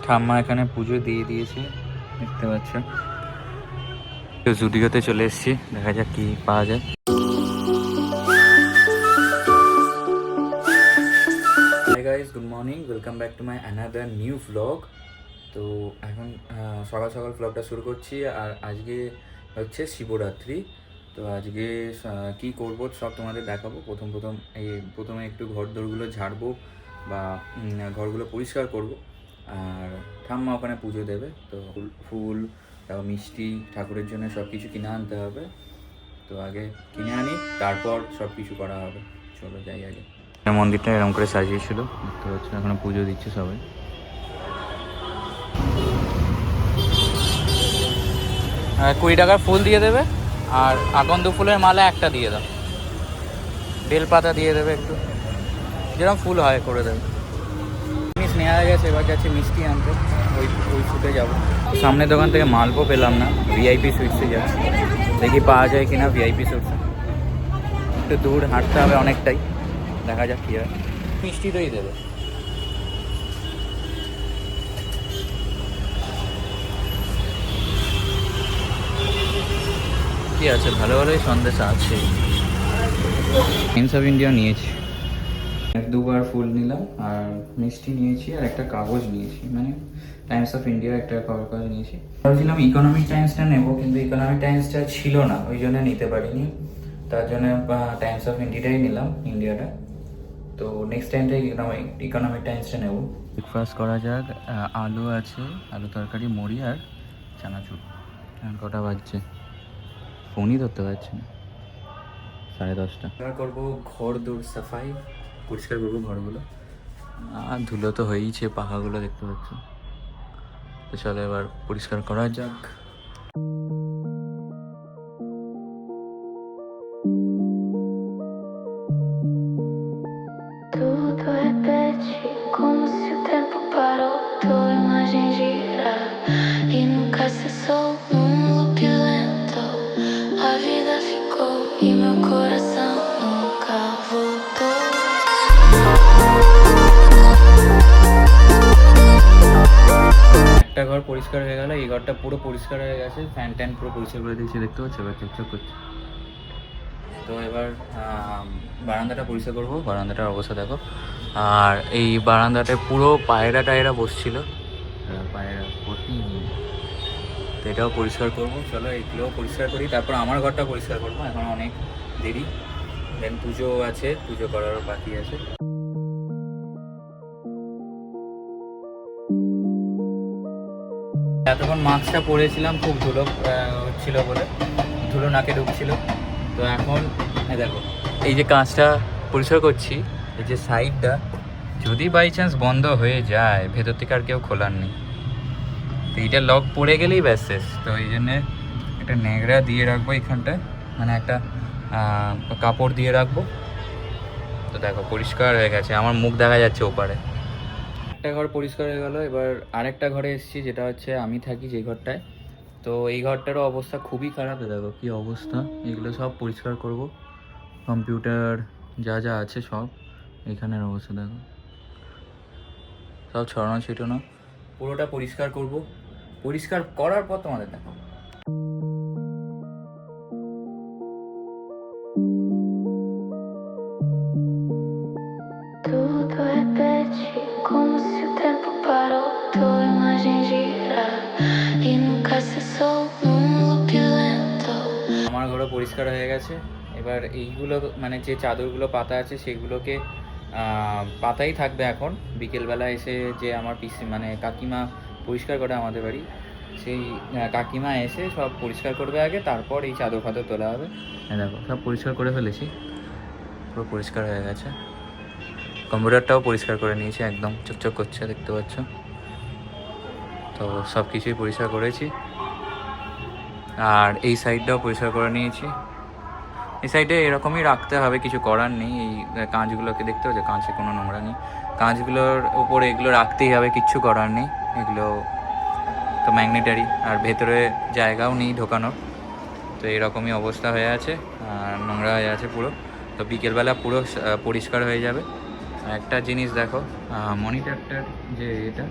ঠাম্মা এখানে পুজো দিয়ে দিয়েছে, দেখতে পাচ্ছ। তো জুডিওতে চলে এসেছি, দেখা যাক কি পাওয়া যায়। Hi guys, good morning, welcome back to my another new vlog. তো এখন সকাল সকাল ভ্লগটা শুরু করছি। আর আজকে হচ্ছে শিবরাত্রি। তো আজকে কি করব সব তোমাদের দেখাবো। প্রথমে একটু ঘর দোরগুলো ঝাড়বো বা ঘরগুলো পরিষ্কার করব। আর ঠাম্মা ওখানে পুজো দেবে, তো ফুল তারপর মিষ্টি ঠাকুরের জন্য সব কিছু কিনে আনতে হবে। তো আগে কিনে আনি, তারপর সব কিছু করা হবে। চলো যাই আগে। মন্দিরটা এরকম করে সাজিয়েছিল, দেখতে পাচ্ছ। এখন পুজো দিচ্ছে সবাই। 20 টাকার ফুল দিয়ে দেবে, আর আকন্দ ফুলের মালা একটা দিয়ে দাও, বেলপাতা দিয়ে দেবে একটু, যেরকম ফুল হয় করে দেবে। জিনিস নেওয়া হয়ে গেছে, এবার যাচ্ছে মিষ্টি আনতে। ওই ফুটে যাবো। সামনের দোকান থেকে মালপো পেলাম না, ভিআইপি সুইটসে যাচ্ছি, দেখি পাওয়া যায় কিনা ভিআইপি সুইটসে। একটু দূর হাঁটতে হবে অনেকটাই, দেখা যাক কী হয়। মিষ্টি দই দেবে। কি আছে, ভালো ভালোই সন্দেশ আছে। টাইমস অফ ইন্ডিয়া নিয়েছি, দুবার ফুল নিলাম, আর মিষ্টি নিয়েছি, আর একটা কাগজ নিয়েছি, মানে টাইমস অফ ইন্ডিয়ার একটা কাগজ নিয়েছি। ভাবছিলাম ইকোনমিক টাইমসটা নেবো, কিন্তু ইকোনমিক টাইমসটা ছিল না, ওই জন্য নিতে পারিনি। তার জন্য টাইমস অফ ইন্ডিয়াটাই নিলাম, ইন্ডিয়াটা। তো নেক্সট টাইম থেকে ইকোনমিক টাইমসটা নেবো। ব্রেকফাস্ট করা যাক। আলু আছে, আলু তরকারি, মুড়ি আর চানাচুর। এখন কটা বাজছে ফোনই ধরতে পারছি না, 10:30। এবার করবো ঘর দৌড় সাফাই, পরিষ্কার করবো ঘরগুলো। আর ধুলো তো হয়েইছে, পাখাগুলো দেখতে পাচ্ছ। তো চলো এবার পরিষ্কার করা যাক। Tudo repete como se o tempo parou, tua imagem gira e nunca cessou num loop lento. A vida ficou e meu coração nunca voltou. একটা ঘর পরিষ্কার হয়ে গেল, এই ঘরটা পুরো পরিষ্কার হয়ে গেছে, ফ্যান ট্যান পুরো পরিষ্কার করে দিয়েছি, দেখতে পাচ্ছ। এবার চকচক করছে। তো এবার বারান্দাটা পরিষ্কার করবো, বারান্দাটার অবস্থা দেখো। আর এই বারান্দাতে পুরো পায়রা টায়রা বসছিল, পায়রা ভর্তি। তো এটাও পরিষ্কার করবো। চলো এইগুলোও পরিষ্কার করি, তারপর আমার ঘরটা পরিষ্কার করবো। এখন অনেক দেরি, দেন পুজো আছে, পুজো করারও বাকি আছে। এতক্ষণ মাস্কটা পরেছিলাম, খুব ধুলো হচ্ছিল বলে, ধুলো নাকে ঢুকছিল। তো এখন দেখো, এই যে কাঁচটা পরিষ্কার করছি, এই যে সাইডটা যদি বাই চান্স বন্ধ হয়ে যায়, ভেতর থেকে আর কেউ খোলার নেই। তো এইটা লক পড়ে গেলেই ব্যাস শেষ। তো এই জন্যে একটা ন্যাংরা দিয়ে রাখবো এখানটায়, মানে একটা কাপড় দিয়ে রাখবো। তো দেখো পরিষ্কার হয়ে গেছে, আমার মুখ দেখা যাচ্ছে ওপারে। একটা ঘর পরিষ্কার হয়ে গেল, এবার আরেকটা ঘরে এসেছি, যেটা হচ্ছে আমি থাকি যে ঘরটায়। তো এই ঘরটারও অবস্থা খুবই খারাপ। দেখো কি অবস্থা, এগুলো সব পরিষ্কার করব। কম্পিউটার যা যা আছে সব, এখানের অবস্থা দেখো, সব ছড়ানো ছিটানো। পুরোটা পরিষ্কার করব, পরিষ্কার করার পর তোমাদের দেখাবো। Tudo repete como se o tempo parou, tua imagem gira e nunca cessou num loop lento. আমার ঘরও পরিষ্কার হয়ে গেছে। এবার এইগুলো মানে যে চাদরগুলো পাতা আছে সেগুলোকে পাতাই থাকবে এখন। বিকেলবেলা এসে যে আমার পিসি মানে কাকিমা পরিষ্কার করে আমাদের বাড়ি, সেই কাকিমা এসে সব পরিষ্কার করবে আগে, তারপর এই চাদর ফাদর তোলা হবে। দেখো সব পরিষ্কার করে ফেলেছি, পুরো পরিষ্কার হয়ে গেছে। কম্পিউটারটাও পরিষ্কার করে নিয়েছি, একদম চকচক করছে, দেখতে পাচ্ছ। তো সব কিছুই পরিষ্কার করেছি। আর এই সাইডটাও পরিষ্কার করে নিয়েছি। এই সাইডে এরকমই রাখতে হবে, কিছু করার নেই। এই কাঁচগুলোকে দেখতে পাচ্ছ, কাঁচে কোনো নোংরা নেই। কাঁচগুলোর উপরে এগুলো রাখতেই হবে, কিচ্ছু করার নেই। এগুলো তো ম্যাগনেটারি, আর ভেতরে জায়গাও নেই ঢোকানোর। তো এরকমই অবস্থা হয়ে আছে, আর নোংরা হয়ে আছে পুরো। তো বিকেলবেলা পুরো পরিষ্কার হয়ে যাবে। একটা জিনিস দেখো, মনিটরটার যে এটা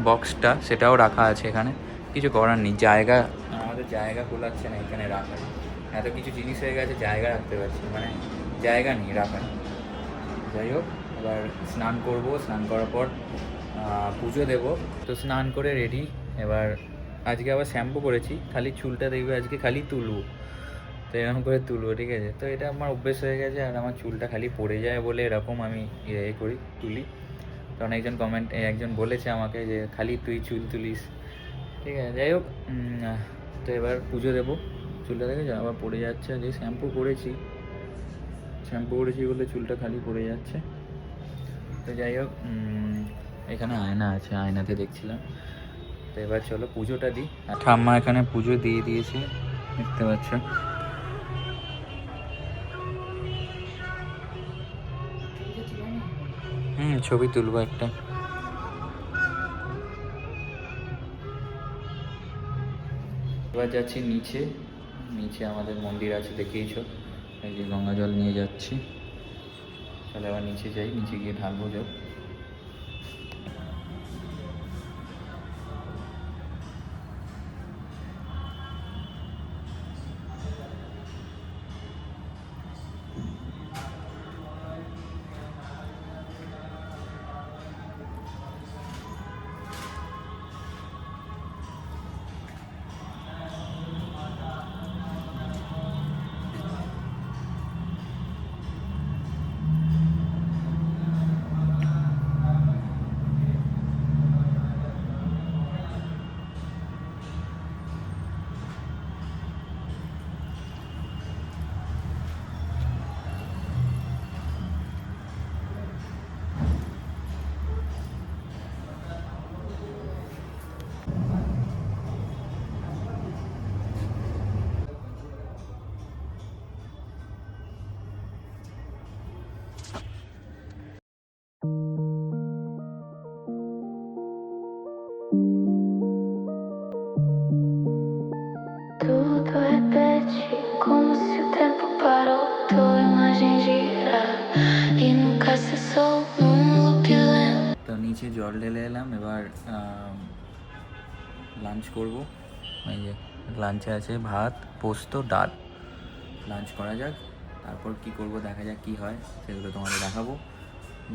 বক্সটা সেটাও রাখা আছে এখানে, কিছু করার নেই, জায়গা আমাদের জায়গা কোলাচ্ছে না এখানে রাখার, এত কিছু জিনিস হয়ে গেছে জায়গা রাখতে পারছি মানে জায়গা নেই রাখার। যাই হোক, এবার স্নান করব, স্নান করার পর পুজো দেবো। তো স্নান করে রেডি, এবার আজকে আবার শ্যাম্পু করেছি, খালি চুলটা দেখবে আজকে খালি তুলবো, তো এরকম করে তুলবো, ঠিক আছে। তো এটা আমার অভ্যেস হয়ে গেছে, আর আমার চুলটা খালি পড়ে যায় বলে এরকম আমি করি, তুলি। তখন একজন বলেছে আমাকে যে খালি তুই চুল তুলিস, ঠিক আছে। যাই হোক, তো এবার পুজো দেবো। চুলটা দেখে আবার পড়ে যাচ্ছে, যে শ্যাম্পু করেছি বলে চুলটা খালি পড়ে যাচ্ছে। তো যাই হোক, এখানে আয়না আছে, আয়নাতে দেখছিলাম। তো এবার চলো পুজোটা দিই। আর ঠাম্মা এখানে পুজো দিয়ে দিয়েছে, দেখতে পাচ্ছ। ছবি তুলবো একটা। এবার যাচ্ছি নিচে, নিচে আমাদের মন্দির আছে দেখেইছো, এই যে গঙ্গা জল নিয়ে যাচ্ছি। তাহলে আবার নিচে যাই, নিচে গিয়ে ঢালবো জল। Tudo repete como se o tempo parou, tua imagem gira e nunca cessou num loop lento. তো নিচে জল ঢেলে এলাম, এবার লাঞ্চ করব। এই যে লাঞ্চে আছে ভাত, পোস্ত, ডাল। লাঞ্চ করা যাক, তারপর কি করব দেখা যাক কি হয়, সেগুলো তোমাদের দেখাবো,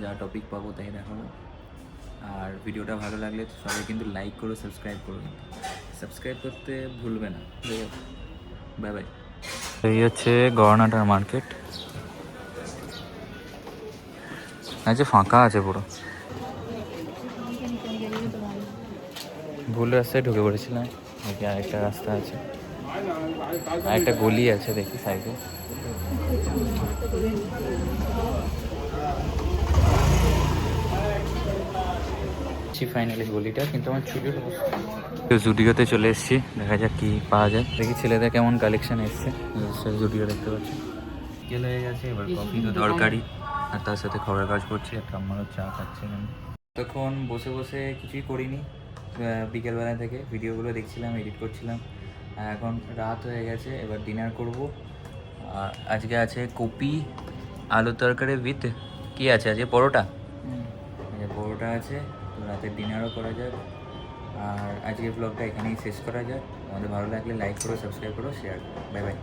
যা টপিক পাবো তাই দেখাবো। আর ভিডিওটা ভালো লাগলে সবাই কিন্তু লাইক করো, সাবস্ক্রাইব করো, কিন্তু সাবস্ক্রাইব করতে ভুলবে না। Bye bye. এই হচ্ছে গড়নাটার মার্কেট, আচ্ছা ফাঁকা আছে পুরো, ভুল রাস্তায় ঢুকে পড়েছিলাম। নাকি আরেকটা রাস্তা আছে, আরেকটা গলি আছে দেখি সাইডে। ফাইনালি গলিটা, কিন্তু আমার ছুটির তো জুডিওতে চলে এসেছি, দেখা যাক কি পাওয়া যায়। দেখি ছেলেদের কেমন কালেকশন এসছে। জুডিও দেখতে পাচ্ছি, বিকেল হয়ে গেছে, এবার কফি তো দরকারি, আর তার সাথে খবরের কাজ করছি, একটা আমারও চা খাচ্ছে। তখন বসে বসে কিছুই করিনি, বিকেলবেলা থেকে ভিডিওগুলো দেখছিলাম, এডিট করছিলাম। এখন রাত হয়ে গেছে, এবার ডিনার করব। আজকে আছে কপি আলু তরকারি উইথ কি আছে আজকে, পরোটা। পরোটা আছে, তো রাতের ডিনারও করা যাক। আর আজকের ব্লগটা এখানেই শেষ করা যাক। আমাদের ভালো লাগলে লাইক করো, সাবস্ক্রাইব করো, শেয়ার করো। Bye bye.